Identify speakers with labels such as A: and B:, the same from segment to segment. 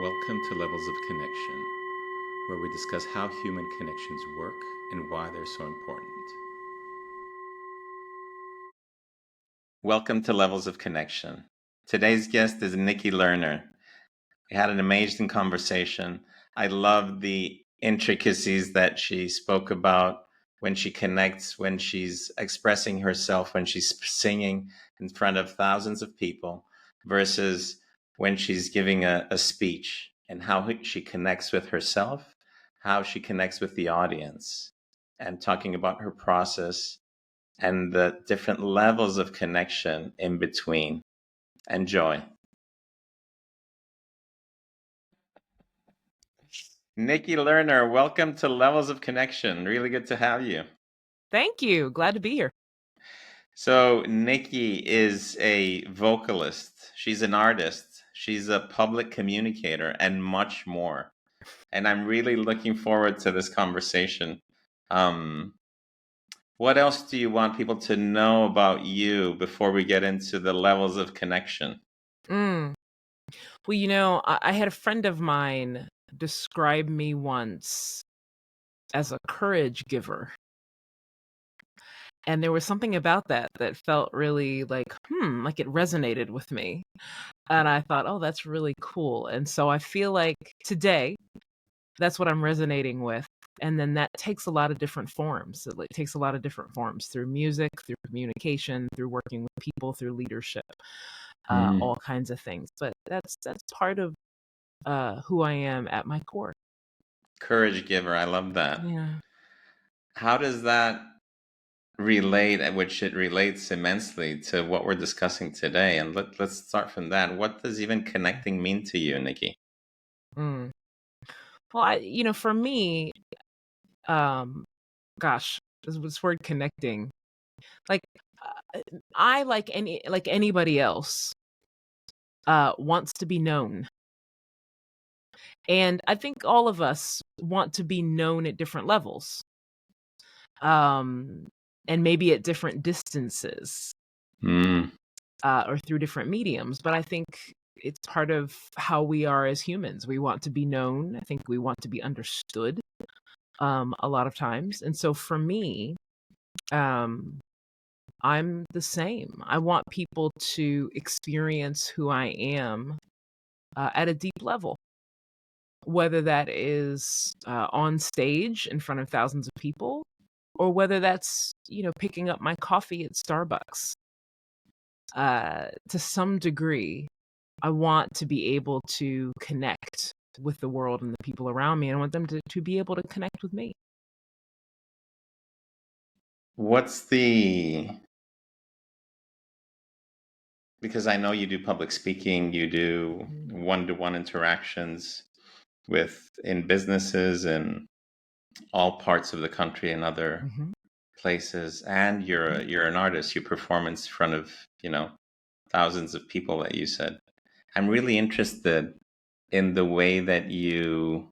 A: Welcome to Levels of Connection, where we discuss how human connections work and why they're so important. Welcome to Levels of Connection. Today's guest is Nikki Lerner. We had an amazing conversation. I love the intricacies that she spoke about when she connects, when she's expressing herself, when she's singing in front of thousands of people versus when she's giving a speech, and how she connects with herself, how she connects with the audience, and talking about her process and the different levels of connection in between. Enjoy. Nikki Lerner, welcome to Levels of Connection. Really good to have you.
B: Thank you. Glad to be here.
A: So, Nikki is a vocalist. She's an artist. She's a public communicator and much more. And I'm really looking forward to this conversation. What else do you want people to know about you before we get into the levels of connection?
B: Well, I had a friend of mine describe me once as a courage giver. And there was something about that felt really like it resonated with me. And I thought, oh, that's really cool. And so I feel like today, that's what I'm resonating with. And then that takes a lot of different forms. It takes a lot of different forms through music, through communication, through working with people, through leadership, all kinds of things. But that's part of who I am at my core.
A: Courage giver. I love that.
B: Yeah.
A: How does that relate, which it relates immensely to what we're discussing today? And let's start from that. What does even connecting mean to you, Nikki?
B: Well, for me, gosh, this word connecting, like I like anybody else wants to be known. And I think all of us want to be known at different levels. And maybe at different distances. Or through different mediums. But I think it's part of how we are as humans. We want to be known. I think we want to be understood a lot of times. And so for me, I'm the same. I want people to experience who I am at a deep level, whether that is on stage in front of thousands of people, or whether that's, picking up my coffee at Starbucks. To some degree, I want to be able to connect with the world and the people around me. And I want them to be able to connect with me.
A: Because I know you do public speaking, you do one-to-one interactions in businesses in all parts of the country and other places, and you're an artist. You perform in front of thousands of people, that you said. I'm really interested in the way that you,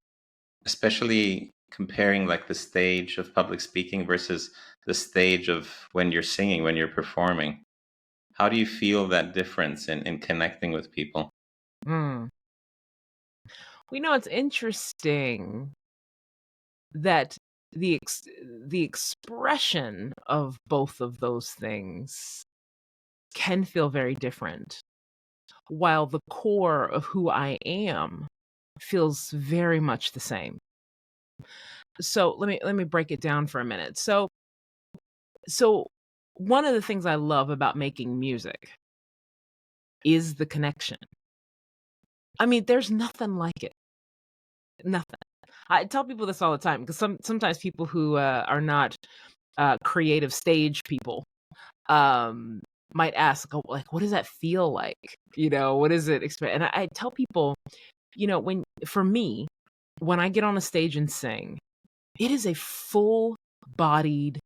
A: especially comparing like the stage of public speaking versus the stage of when you're singing, when you're performing. How do you feel that difference in connecting with people?
B: It's interesting that the expression of both of those things can feel very different, while the core of who I am feels very much the same. So let me break it down for a minute. So one of the things I love about making music is the connection. I mean, there's nothing like it. Nothing. I tell people this all the time, because sometimes people who are not creative stage people might ask, oh, like, what does that feel like? What is it? And I tell people, for me, when I get on a stage and sing, it is a full-bodied,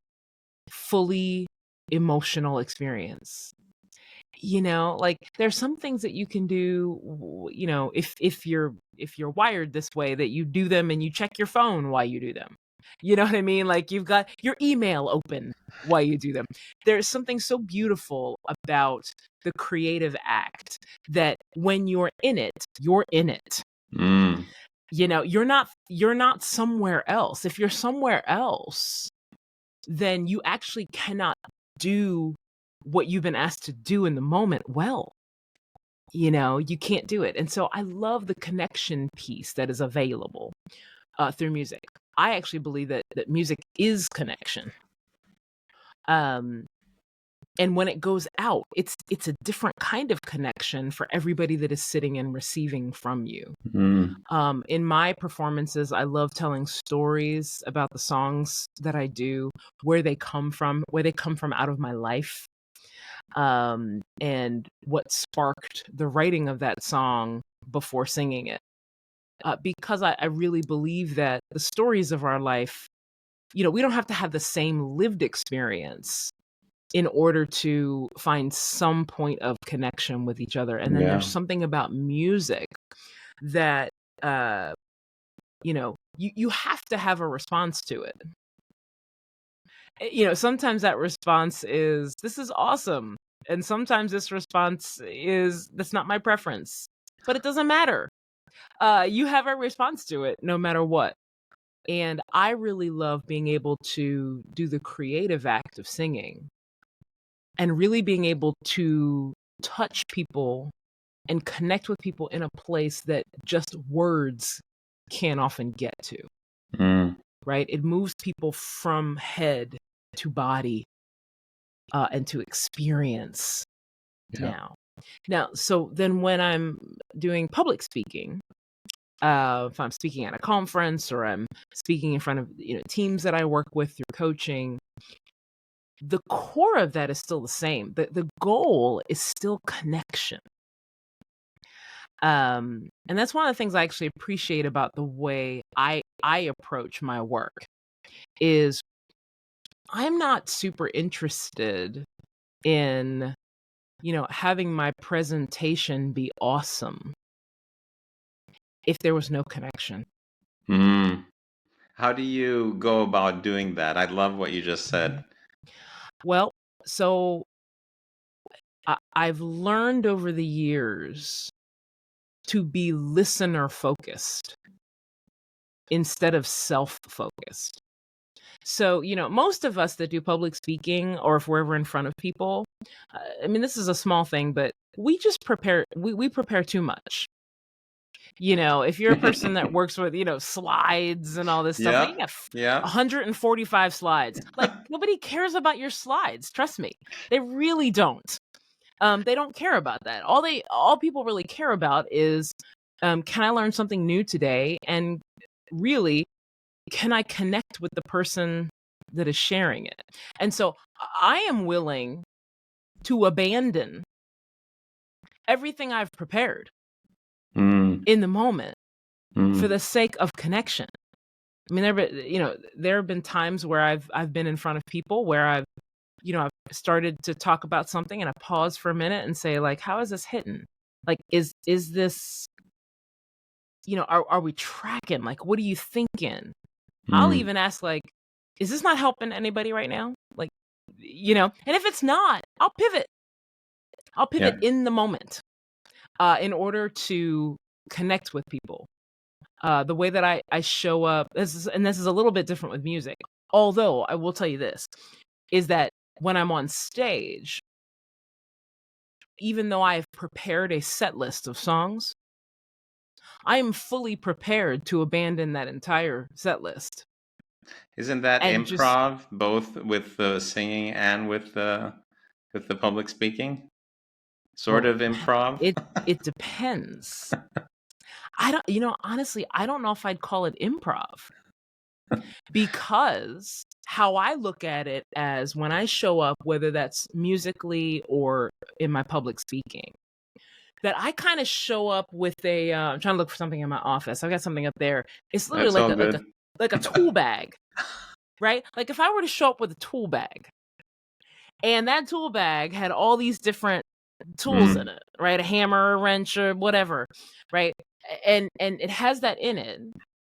B: fully emotional experience. Like there's some things that you can do, if you're wired this way, that you do them and you check your phone while you do them. You know what I mean? Like you've got your email open while you do them. There's something so beautiful about the creative act that when you're in it, you're in it.
A: Mm.
B: You're not somewhere else. If you're somewhere else, then you actually cannot do what you've been asked to do in the moment well. You can't do it. And so I love the connection piece that is available through music. I actually believe that music is connection. And when it goes out, it's a different kind of connection for everybody that is sitting and receiving from you. In my performances, I love telling stories about the songs that I do, where they come from out of my life, and what sparked the writing of that song before singing it. Because I really believe that the stories of our life, we don't have to have the same lived experience in order to find some point of connection with each other. And then there's something about music that, you have to have a response to it. Sometimes that response is, this is awesome. And sometimes this response is, that's not my preference. But it doesn't matter. You have a response to it no matter what. And I really love being able to do the creative act of singing and really being able to touch people and connect with people in a place that just words can't often get to. Right? It moves people from head to body and to experience now. So then when I'm doing public speaking, if I'm speaking at a conference or I'm speaking in front of teams that I work with through coaching, the core of that is still the same. The goal is still connection. And that's one of the things I actually appreciate about the way I approach my work is I'm not super interested in, having my presentation be awesome if there was no connection.
A: How do you go about doing that? I love what you just said.
B: Well, so I've learned over the years to be listener focused instead of self-focused. So, most of us that do public speaking, or if we're ever in front of people, this is a small thing, but we just prepare, we prepare too much. If you're a person that works with, slides and all this stuff, you have 145 slides. Like, nobody cares about your slides. Trust me. They really don't. They don't care about that. All people really care about is, can I learn something new today? And really, can I connect with the person that is sharing it? And so I am willing to abandon everything I've prepared in the moment for the sake of connection. There have been times where I've been in front of people where I've started to talk about something and I pause for a minute and say, like, how is this hitting? Like, is this, are we tracking? Like, what are you thinking? I'll even ask, like, is this not helping anybody right now? Like, and if it's not, I'll pivot. I'll pivot in the moment in order to connect with people. The way that I show up, this is a little bit different with music. Although I will tell you this, is that when I'm on stage, even though I've prepared a set list of songs, I am fully prepared to abandon that entire set list.
A: Isn't that improv, both with the singing and with the public speaking? Sort of improv?
B: It depends. Honestly, I don't know if I'd call it improv. Because how I look at it as when I show up, whether that's musically or in my public speaking, that I kind of show up with I'm trying to look for something in my office. I've got something up there. It's literally like a tool bag, right? Like if I were to show up with a tool bag and that tool bag had all these different tools in it, right? A hammer, a wrench, or whatever, right? And it has that in it.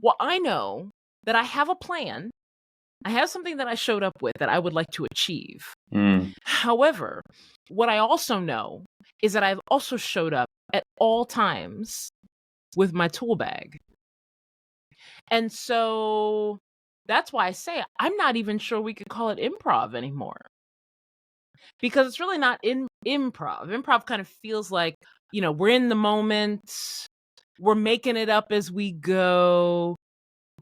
B: Well, I know that I have a plan. I have something that I showed up with that I would like to achieve. However, what I also know is that I've also showed up at all times with my tool bag. And so that's why I say I'm not even sure we could call it improv anymore. Because it's really not improv. Improv kind of feels like, we're in the moment, we're making it up as we go.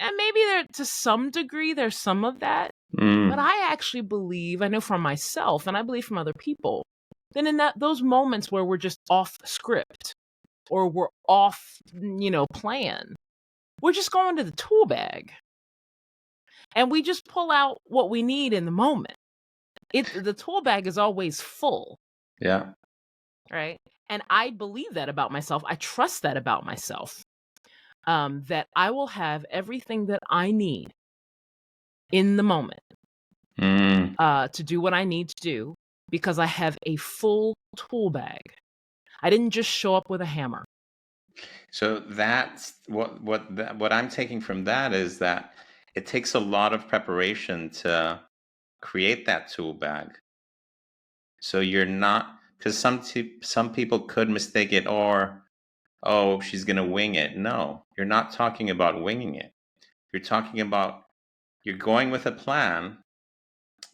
B: And maybe to some degree, there's some of that. But I actually believe, I know from myself, and I believe from other people, that in those moments where we're just off script or we're off, plan, we're just going to the tool bag. And we just pull out what we need in the moment. The tool bag is always full.
A: Yeah.
B: Right. And I believe that about myself. I trust that about myself. That I will have everything that I need in the moment to do what I need to do because I have a full tool bag. I didn't just show up with a hammer.
A: So that's what I'm taking from that is that it takes a lot of preparation to create that tool bag. So you're not, because some people could mistake it or, oh, she's going to wing it. No, you're not talking about winging it. You're talking about you're going with a plan,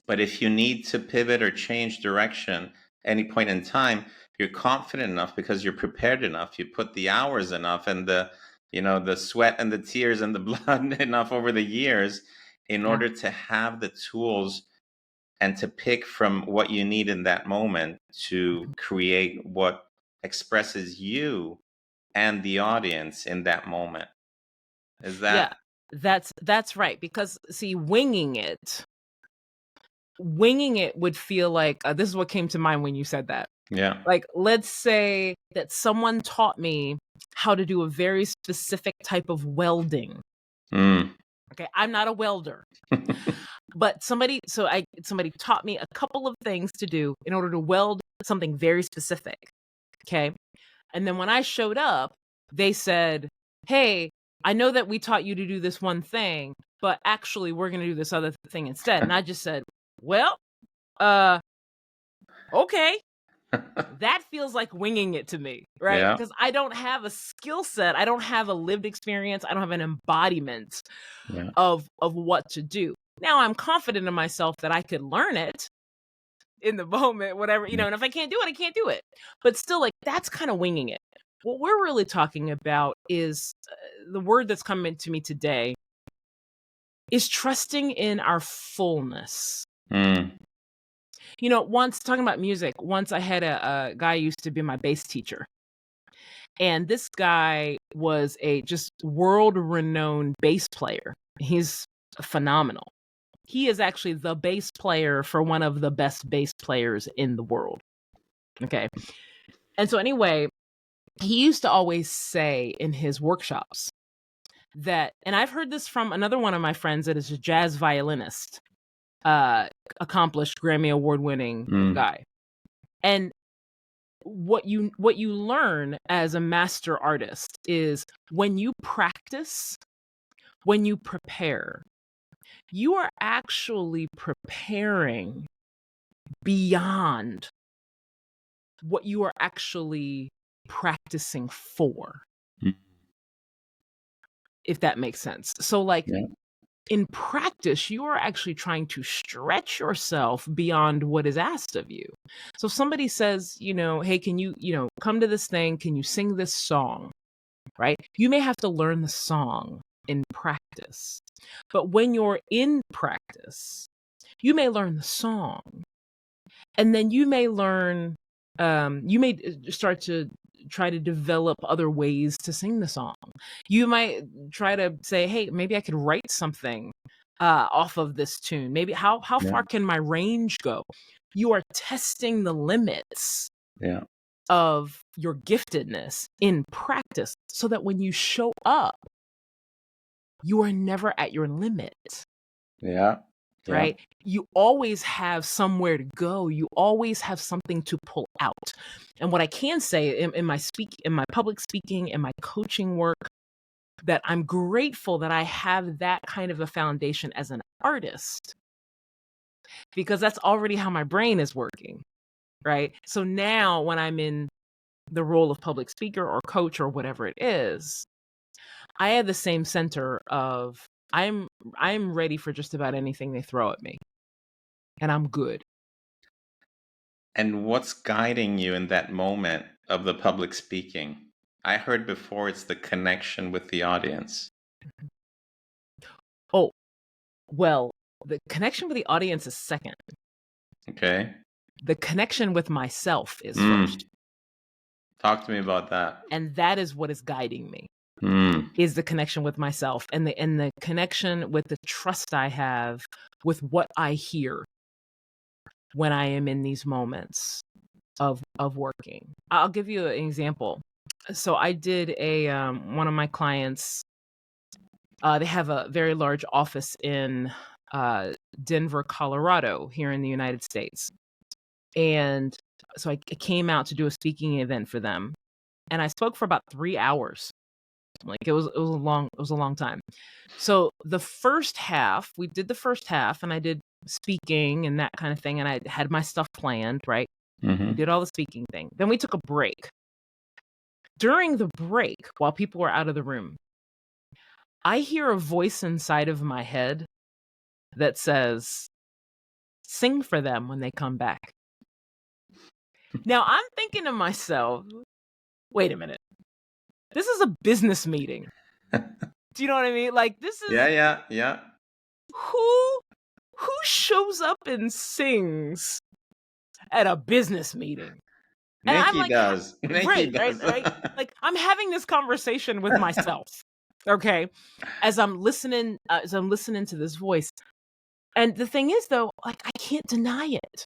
A: but if you need to pivot or change direction any point in time, you're confident enough because you're prepared enough. You put the hours enough and the sweat and the tears and the blood enough over the years in order to have the tools and to pick from what you need in that moment to create what expresses you and the audience in that moment. Is that?
B: Yeah, that's right. Because see, winging it would feel like, this is what came to mind when you said that.
A: Yeah.
B: Like, let's say that someone taught me how to do a very specific type of welding. Okay, I'm not a welder. But somebody taught me a couple of things to do in order to weld something very specific. Okay. And then when I showed up, they said, hey, I know that we taught you to do this one thing, but actually we're going to do this other thing instead. And I just said, well, okay. That feels like winging it to me, right?
A: Yeah.
B: Because I don't have a skill set. I don't have a lived experience. I don't have an embodiment of what to do. Now I'm confident in myself that I could learn it in the moment, whatever, and if I can't do it, I can't do it. But still, like, that's kind of winging it. What we're really talking about is the word that's coming to me today is trusting in our fullness. Once talking about music, once I had a guy who used to be my bass teacher. And this guy was a just world-renowned bass player. He's phenomenal. He is actually the bass player for one of the best bass players in the world. Okay. And so anyway, he used to always say in his workshops that, and I've heard this from another one of my friends that is a jazz violinist, accomplished Grammy award-winning guy. And what you learn as a master artist is when you practice, when you prepare, you are actually preparing beyond what you are actually practicing for. If that makes sense. So like in practice, you are actually trying to stretch yourself beyond what is asked of you. So if somebody says, hey, can you, come to this thing? Can you sing this song? Right? You may have to learn the song in practice. But when you're in practice, you may learn the song. And then you may learn, you may start to try to develop other ways to sing the song. You might try to say, hey, maybe I could write something off of this tune. Maybe how far can my range go? You are testing the limits of your giftedness in practice so that when you show up, you are never at your limit. Right? You always have somewhere to go. You always have something to pull out. And what I can say in my public speaking, in my coaching work, that I'm grateful that I have that kind of a foundation as an artist, because that's already how my brain is working. Right? So now when I'm in the role of public speaker or coach or whatever it is, I had the same center of I'm ready for just about anything they throw at me, and I'm good.
A: And what's guiding you in that moment of the public speaking? I heard before it's the connection with the audience.
B: Oh, well, the connection with the audience is second.
A: Okay.
B: The connection with myself is first.
A: Talk to me about that.
B: And that is what is guiding me. Is the connection with myself and the connection with the trust I have with what I hear when I am in these moments of working. I'll give you an example. So I did one of my clients, they have a very large office in Denver, Colorado, here in the United States. And so I came out to do a speaking event for them, and I spoke for about 3 hours. Like it was a long time. So the first half, we did the first half, and I did speaking and that kind of thing, and I had my stuff planned, right? We did all the speaking thing. Then we took a break. During the break, while people were out of the room, I hear a voice inside of my head that says, "Sing for them when they come back." Now I'm thinking to myself, wait a minute. This is a business meeting. Do you know what I mean? Like this is
A: Yeah.
B: Who shows up and sings at a business meeting? And
A: Nikki
B: I'm like,
A: does. Nikki
B: right. Like I'm having this conversation with myself. Okay. As I'm listening to this voice. And the thing is though, like I can't deny it.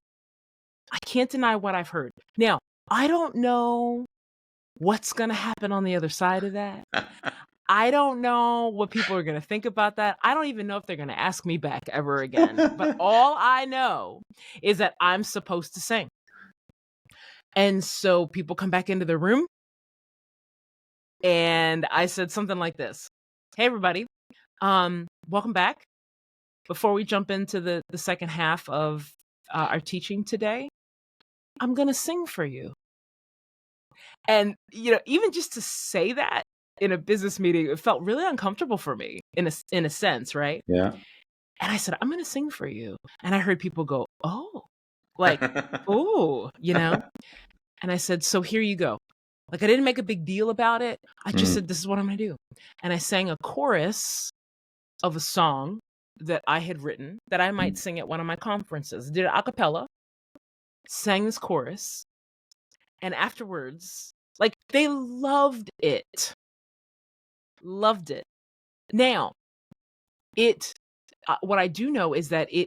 B: I can't deny what I've heard. Now, I don't know what's going to happen on the other side of that. I don't know what people are going to think about that. I don't even know if they're going to ask me back ever again. But all I know is that I'm supposed to sing. And so people come back into the room. And I said something like this. Hey, everybody. Welcome back. Before we jump into the second half of our teaching today, I'm going to sing for you. And, even just to say that in a business meeting, it felt really uncomfortable for me in a sense, right?
A: Yeah.
B: And I said, I'm going to sing for you. And I heard people go, oh, like, oh, And I said, so here you go. Like, I didn't make a big deal about it. I just said, this is what I'm going to do. And I sang a chorus of a song that I had written that I might sing at one of my conferences. Did it a cappella, sang this chorus. And afterwards, like, they loved it. Loved it. Now, what I do know is that it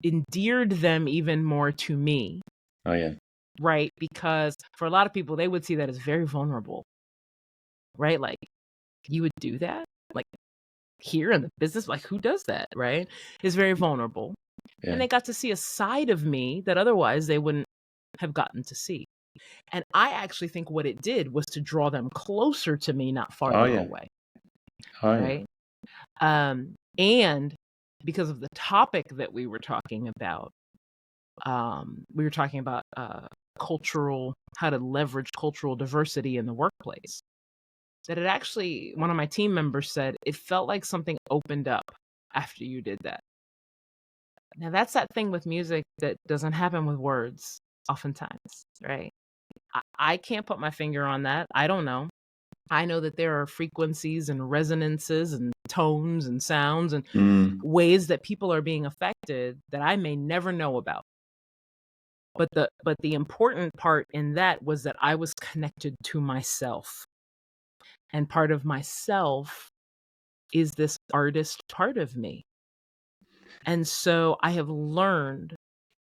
B: endeared them even more to me.
A: Oh, yeah.
B: Right? Because for a lot of people, they would see that as very vulnerable. Right? Like, you would do that? Like, here in the business? Like, who does that? Right? It's very vulnerable. Yeah. And they got to see a side of me that otherwise they wouldn't have gotten to see. And I actually think what it did was to draw them closer to me, not farther away. Right? And because of the topic that we were talking about, how to leverage cultural diversity in the workplace, that it actually, one of my team members said, it felt like something opened up after you did that. Now that's that thing with music that doesn't happen with words oftentimes, right? I can't put my finger on that. I don't know. I know that there are frequencies and resonances and tones and sounds and ways that people are being affected that I may never know about. But the important part in that was that I was connected to myself. And part of myself is this artist part of me. And so I have learned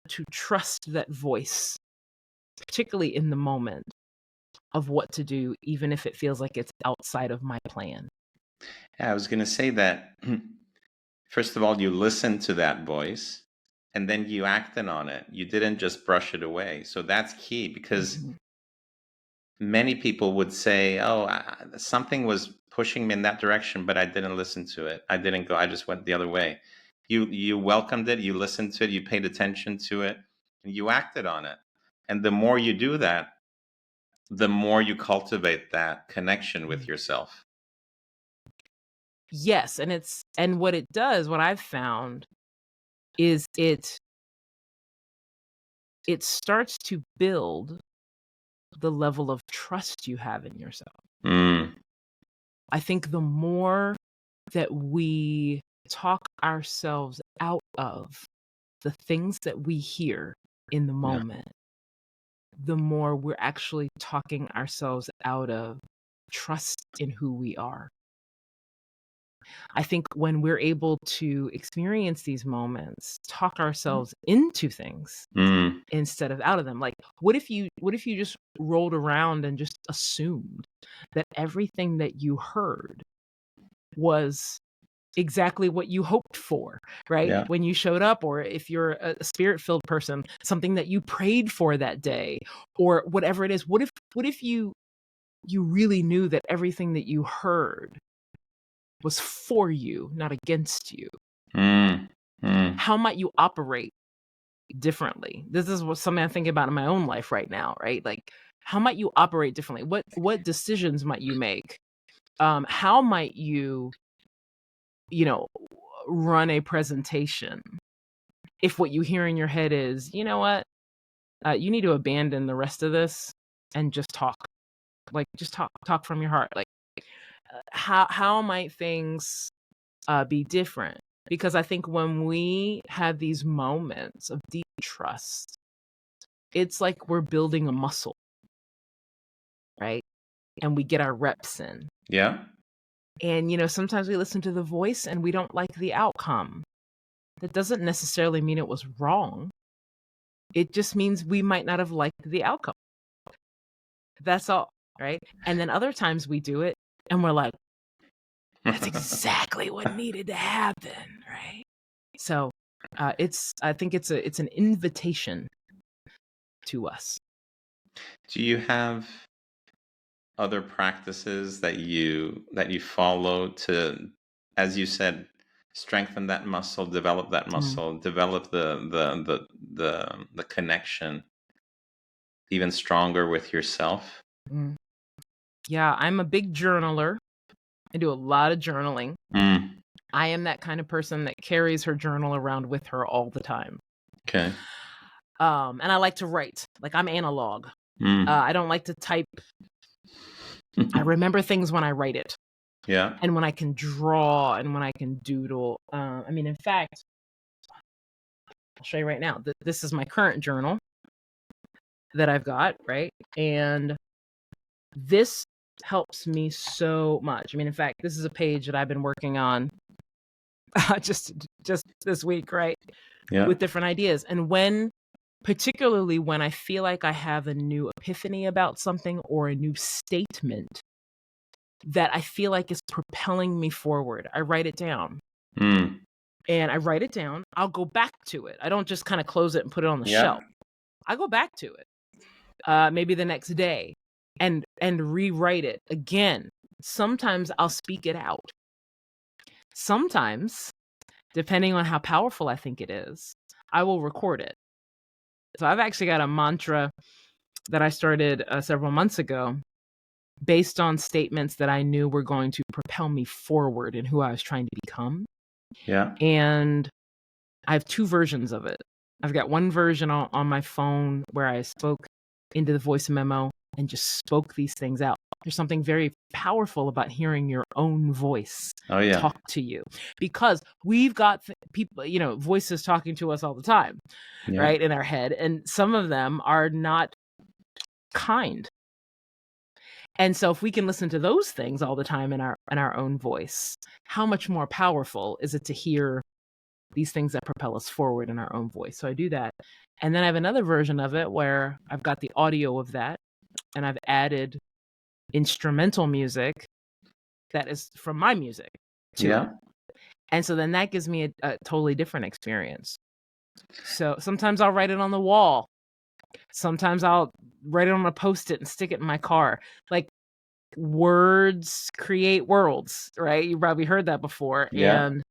B: to trust that voice, particularly in the moment of what to do, even if it feels like it's outside of my plan.
A: Yeah, I was going to say that, first of all, you listened to that voice and then you acted on it. You didn't just brush it away. So that's key, because many people would say, oh, something was pushing me in that direction, but I didn't listen to it. I didn't go. I just went the other way. You welcomed it. You listened to it. You paid attention to it. And you acted on it. And the more you do that, the more you cultivate that connection with yourself.
B: Yes, and what it does, what I've found is it starts to build the level of trust you have in yourself. I think the more that we talk ourselves out of the things that we hear in the moment, the more we're actually talking ourselves out of trust in who we are. I think when we're able to experience these moments, talk ourselves into things instead of out of them. Like, what if you just rolled around and just assumed that everything that you heard was exactly what you hoped for, right?
A: Yeah.
B: When you showed up, or if you're a spirit-filled person, something that you prayed for that day, or whatever it is. What if you really knew that everything that you heard was for you, not against you? How might you operate differently? This is something I'm thinking about in my own life right now, right? Like, how might you operate differently? What decisions might you make? How might you run a presentation if what you hear in your head is, you know what, you need to abandon the rest of this and just talk. Like, just talk from your heart. Like, how might things be different? Because I think when we have these moments of deep trust, it's like we're building a muscle, right? And we get our reps in.
A: Yeah.
B: And, sometimes we listen to the voice and we don't like the outcome. That doesn't necessarily mean it was wrong. It just means we might not have liked the outcome. That's all, right? And then other times we do it and we're like, that's exactly what needed to happen, right? So I think it's an invitation to us.
A: Do you have other practices that you follow to, as you said, strengthen that muscle, develop that muscle, develop the connection even stronger with yourself?
B: Yeah, I'm a big journaler. I do a lot of journaling. I am that kind of person that carries her journal around with her all the time.
A: Okay.
B: And I like to write. Like, I'm analog. I don't like to type. I remember things when I write it.
A: Yeah.
B: And when I can draw and when I can doodle. In fact, I'll show you right now. This is my current journal that I've got, right? And this helps me so much. In fact, this is a page that I've been working on just this week, right?
A: Yeah.
B: With different ideas. And particularly when I feel like I have a new epiphany about something or a new statement that I feel like is propelling me forward, I write it down. And I write it down. I'll go back to it. I don't just kind of close it and put it on the shelf. I go back to it, maybe the next day, and rewrite it again. Sometimes I'll speak it out. Sometimes, depending on how powerful I think it is, I will record it. So I've actually got a mantra that I started several months ago based on statements that I knew were going to propel me forward in who I was trying to become.
A: Yeah.
B: And I have two versions of it. I've got one version on my phone where I spoke into the voice memo and just spoke these things out. There's something very powerful about hearing your own voice talk to you, because we've got people, voices talking to us all the time, right, in our head. And some of them are not kind. And so if we can listen to those things all the time in our own voice, how much more powerful is it to hear these things that propel us forward in our own voice? So I do that. And then I have another version of it where I've got the audio of that and I've added instrumental music that is from my music to it. And so then that gives me a totally different experience. So sometimes I'll write it on the wall. Sometimes I'll write it on a Post-it and stick it in my car. Like, words create worlds, right? You probably heard that before. And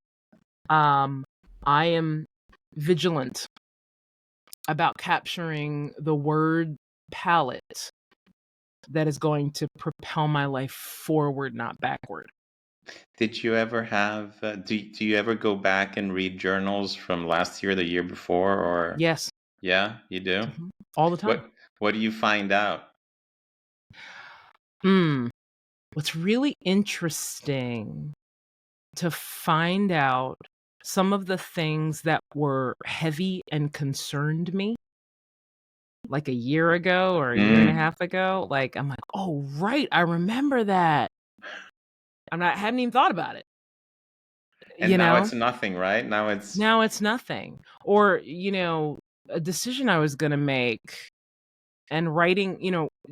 B: I am vigilant about capturing the word palette that is going to propel my life forward, not backward.
A: Did you ever have, do you ever go back and read journals from last year, the year before, or
B: Yes.
A: yeah, you do?
B: All the time.
A: What do you find out?
B: What's really interesting to find out some of the things that were heavy and concerned me like a year ago or a year and a half ago. Like, I'm like, oh, right, I remember that. Hadn't even thought about it.
A: And now it's nothing, right? Now it's
B: nothing. Or, a decision I was going to make and writing,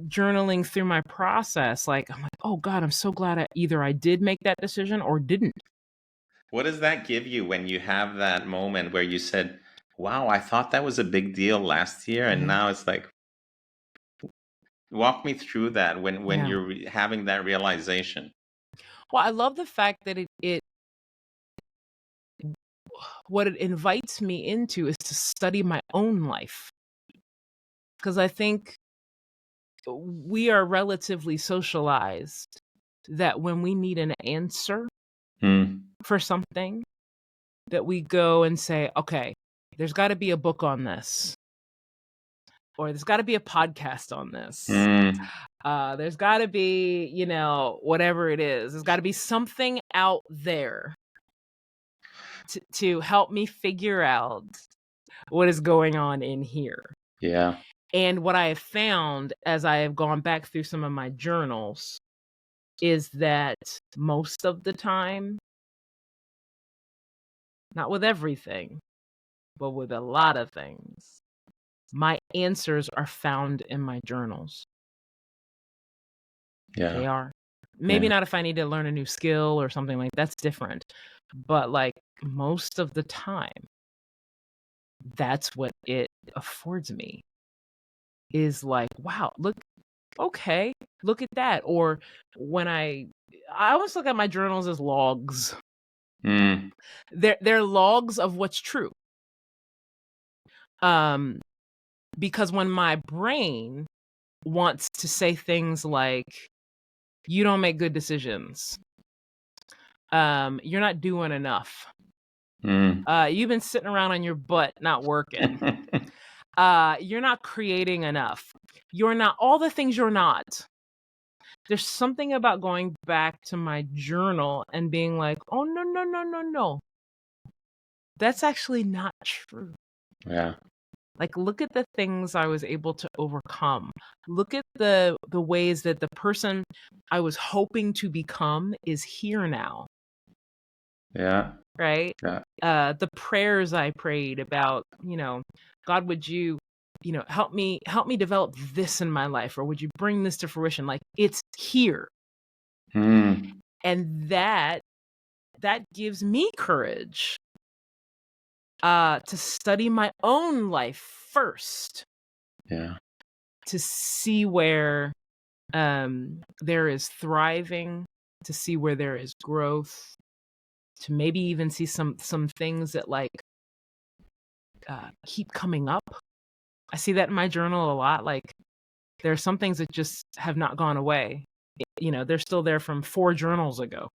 B: journaling through my process. Like, I'm like, oh God, I'm so glad either I did make that decision or didn't.
A: What does that give you when you have that moment where you said, wow, I thought that was a big deal last year, and now it's like, walk me through that when you're having that realization.
B: Well, I love the fact that what it invites me into is to study my own life. Because I think we are relatively socialized that when we need an answer for something, that we go and say, okay, there's got to be a book on this, or there's got to be a podcast on this. There's got to be, whatever it is. There's got to be something out there to help me figure out what is going on in here.
A: Yeah.
B: And what I have found as I have gone back through some of my journals is that most of the time, not with everything, but with a lot of things, my answers are found in my journals.
A: Yeah.
B: They are. Maybe not if I need to learn a new skill or something like that's different. But like most of the time, that's what it affords me. Is like, wow, look at that. Or when I always look at my journals as logs. They're logs of what's true. Because when my brain wants to say things like, you don't make good decisions, you're not doing enough, you've been sitting around on your butt not working, you're not creating enough, you're not all the things you're not. There's something about going back to my journal and being like, oh, no. That's actually not true.
A: Yeah.
B: Like, look at the things I was able to overcome. Look at the ways that the person I was hoping to become is here now.
A: Yeah.
B: Right?
A: Yeah.
B: The prayers I prayed about, God, would you, help me develop this in my life, or would you bring this to fruition? Like, it's here. And that gives me courage to study my own life first.
A: Yeah.
B: To see where there is thriving, to see where there is growth, to maybe even see some things that like keep coming up. I see that in my journal a lot. Like, there are some things that just have not gone away. They're still there from 4 journals ago.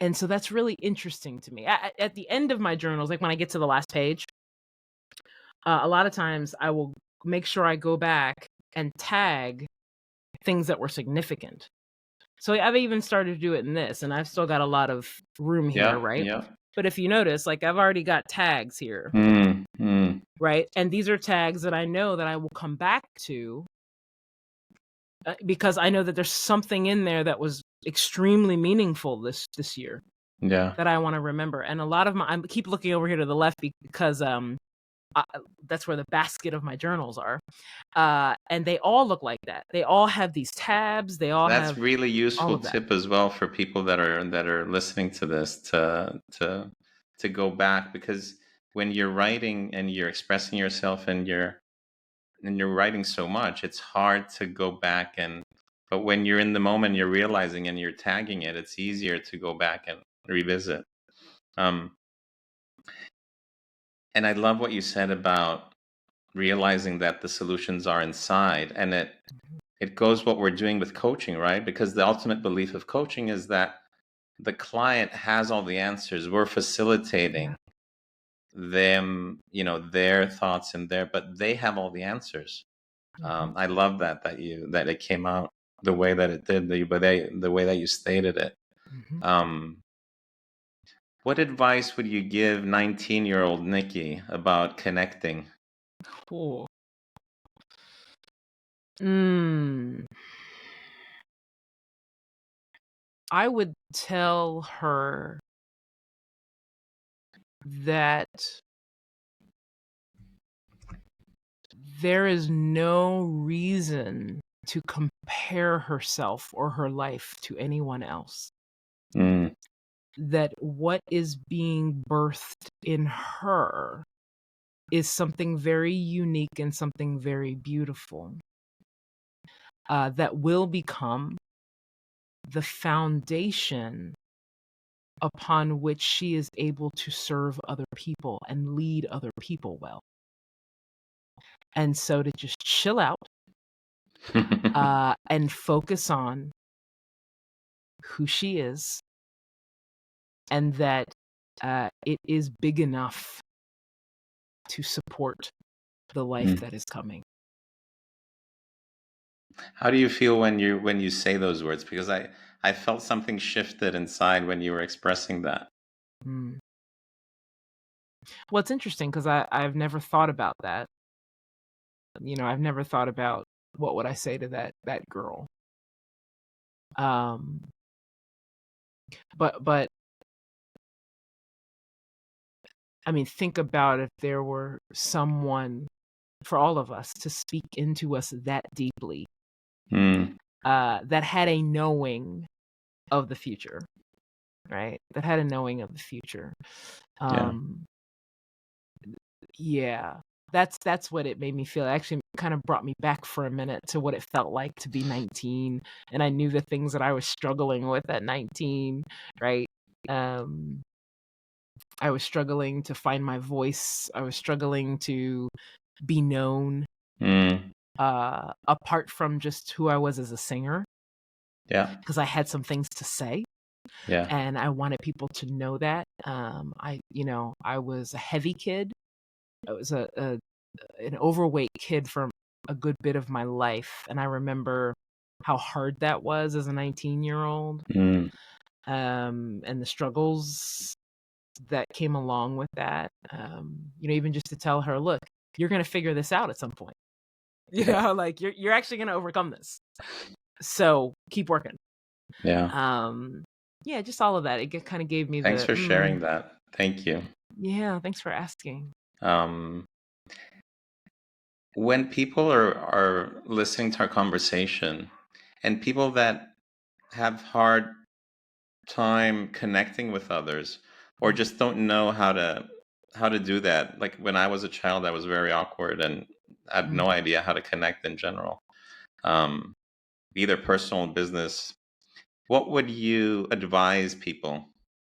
B: And so that's really interesting to me. At the end of my journals, like when I get to the last page, a lot of times I will make sure I go back and tag things that were significant. So I've even started to do it in this, and I've still got a lot of room here, right?
A: Yeah.
B: But if you notice, like I've already got tags here, right? And these are tags that I know that I will come back to because I know that there's something in there that was extremely meaningful this year.
A: Yeah.
B: That I want to remember. And a lot of I keep looking over here to the left because that's where the basket of my journals are. And they all look like that. They all have these tabs. They all
A: That's
B: have
A: really useful tip as well for people that are listening to this to go back, because when you're writing and you're expressing yourself and you're writing so much, it's hard to go back but when you're in the moment, you're realizing and you're tagging it, it's easier to go back and revisit. And I love what you said about realizing that the solutions are inside. And it goes what we're doing with coaching, right? Because the ultimate belief of coaching is that the client has all the answers. We're facilitating them, their thoughts but they have all the answers. I love that it came out the way that it did, the way that you stated it. What advice would you give 19-year-old Nikki about connecting?
B: Cool. I would tell her that there is no reason to compare herself or her life to anyone else. That what is being birthed in her is something very unique and something very beautiful that will become the foundation upon which she is able to serve other people and lead other people well. And so to just chill out and focus on who she is, and that it is big enough to support the life that is coming.
A: How do you feel when you say those words? Because I felt something shifted inside when you were expressing that.
B: Well, it's interesting because I've never thought about that. I've never thought about what would I say to that girl. But I mean, think about if there were someone for all of us to speak into us that deeply, that had a knowing of the future, right? That had a knowing of the future. Yeah. That's what it made me feel. It actually kind of brought me back for a minute to what it felt like to be 19. And I knew the things that I was struggling with at 19, right? I was struggling to find my voice. I was struggling to be known, apart from just who I was as a singer.
A: Yeah.
B: Because I had some things to say.
A: Yeah.
B: And I wanted people to know that. I was a heavy kid. I was an overweight kid for a good bit of my life. And I remember how hard that was as a 19-year-old. And the struggles that came along with that. Even just to tell her, look, you're going to figure this out at some point. Like you're actually going to overcome this. So keep working.
A: Yeah.
B: Yeah, just all of that. It kind of gave me
A: Thanks for sharing that. Thank you.
B: Yeah, thanks for asking.
A: When people are listening to our conversation, and people that have hard time connecting with others, or just don't know how to do that. Like when I was a child, I was very awkward and had no idea how to connect in general, either personal or business. What would you advise people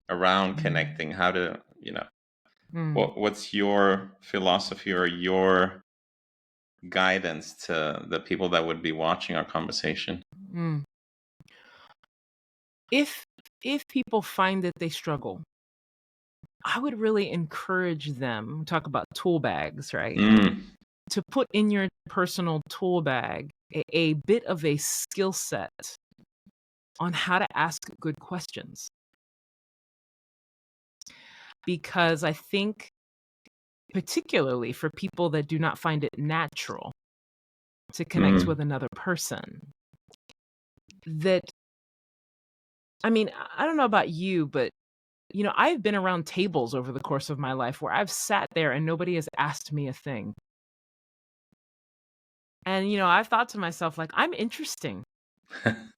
A: around connecting? How to, what's your philosophy or your guidance to the people that would be watching our conversation?
B: If people find that they struggle, I would really encourage them, talk about tool bags, right? To put in your personal tool bag a bit of a skill set on how to ask good questions. Because I think, particularly for people that do not find it natural to connect with another person, that, I mean, I don't know about you, but I've been around tables over the course of my life where I've sat there and nobody has asked me a thing. And, I've thought to myself, like, I'm interesting.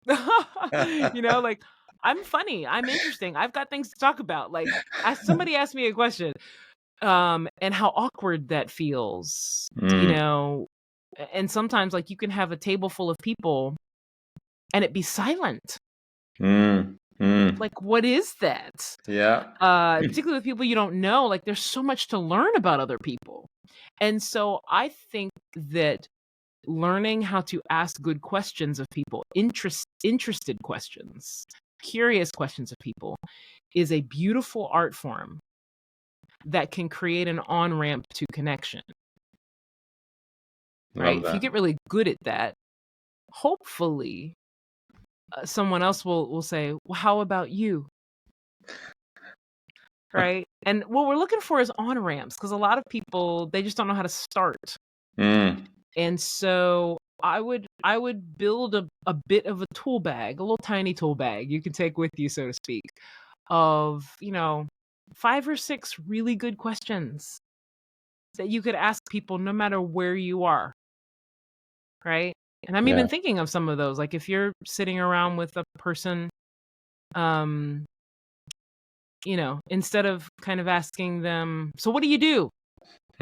B: Like, I'm funny. I'm interesting. I've got things to talk about. Like, somebody asked me a question, and how awkward that feels, and sometimes, like, you can have a table full of people and it be silent. Like, what is that?
A: Yeah.
B: Particularly with people you don't know. Like, there's so much to learn about other people. And so I think that learning how to ask good questions of people, interested questions, curious questions of people, is a beautiful art form that can create an on-ramp to connection. Right?
A: Love
B: If you
A: that.
B: get really good at that, hopefully someone else will say, well, how about you? Right? And what we're looking for is on-ramps, because a lot of people, they just don't know how to start. And so I would build a bit of a tool bag, a little tiny tool bag you can take with you, so to speak, of, 5 or 6 really good questions that you could ask people no matter where you are. Right? And I'm even thinking of some of those, like if you're sitting around with a person, instead of kind of asking them, so what do you do?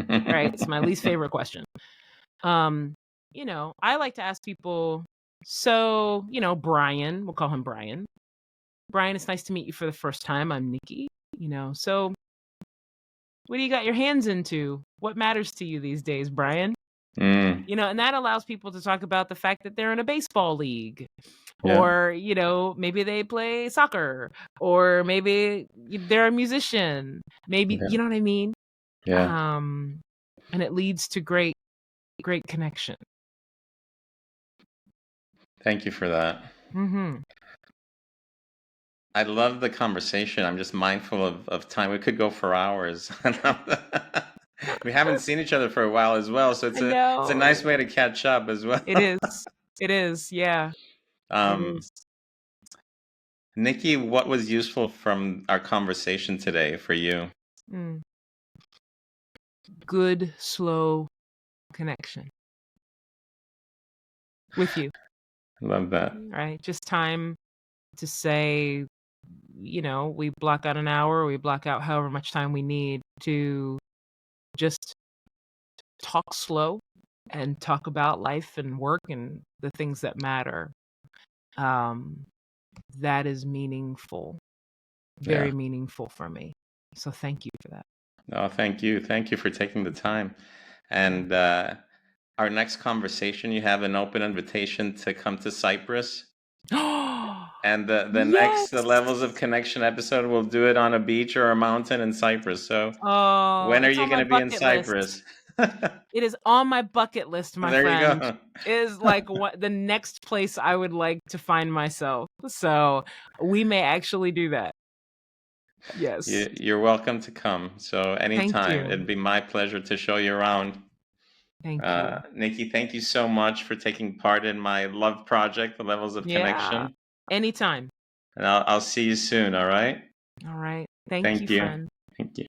B: Right? It's my least favorite question. I like to ask people, so, Brian, we'll call him Brian. Brian, it's nice to meet you for the first time. I'm Nikki. So what do you got your hands into? What matters to you these days, Brian? And that allows people to talk about the fact that they're in a baseball league, or, maybe they play soccer, or maybe they're a musician, maybe, you know what I mean?
A: Yeah.
B: And it leads to great connection.
A: Thank you for that. I love the conversation. I'm just mindful of time. We could go for hours. We haven't seen each other for a while as well, so it's a nice way to catch up as well.
B: It is, yeah. It is.
A: Nikki, what was useful from our conversation today for you?
B: Good, slow connection with you.
A: I love that.
B: Right? Just time to say, we block out an hour, we block out however much time we need to just talk slow and talk about life and work and the things that matter. That is meaningful, very meaningful for me. So thank you for that.
A: Oh, thank you. Thank you for taking the time. And our next conversation, you have an open invitation to come to Cyprus. And the next Levels of Connection episode, we'll do it on a beach or a mountain in Cyprus. So when are you going to be in Cyprus?
B: It is on my bucket list, my friend.
A: You go.
B: It is like the next place I would like to find myself. So we may actually do that. Yes.
A: You're welcome to come. So anytime. It'd be my pleasure to show you around.
B: Thank you.
A: Nikki, thank you so much for taking part in my love project, the Levels of Connection.
B: Anytime.
A: And I'll see you soon, all right?
B: All right. Thank you, friend.
A: Thank you.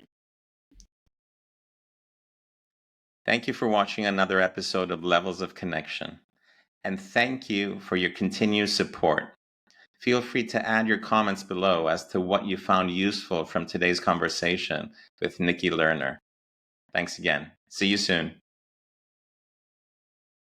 A: Thank you for watching another episode of Levels of Connection. And thank you for your continued support. Feel free to add your comments below as to what you found useful from today's conversation with Nikki Lerner. Thanks again. See you soon.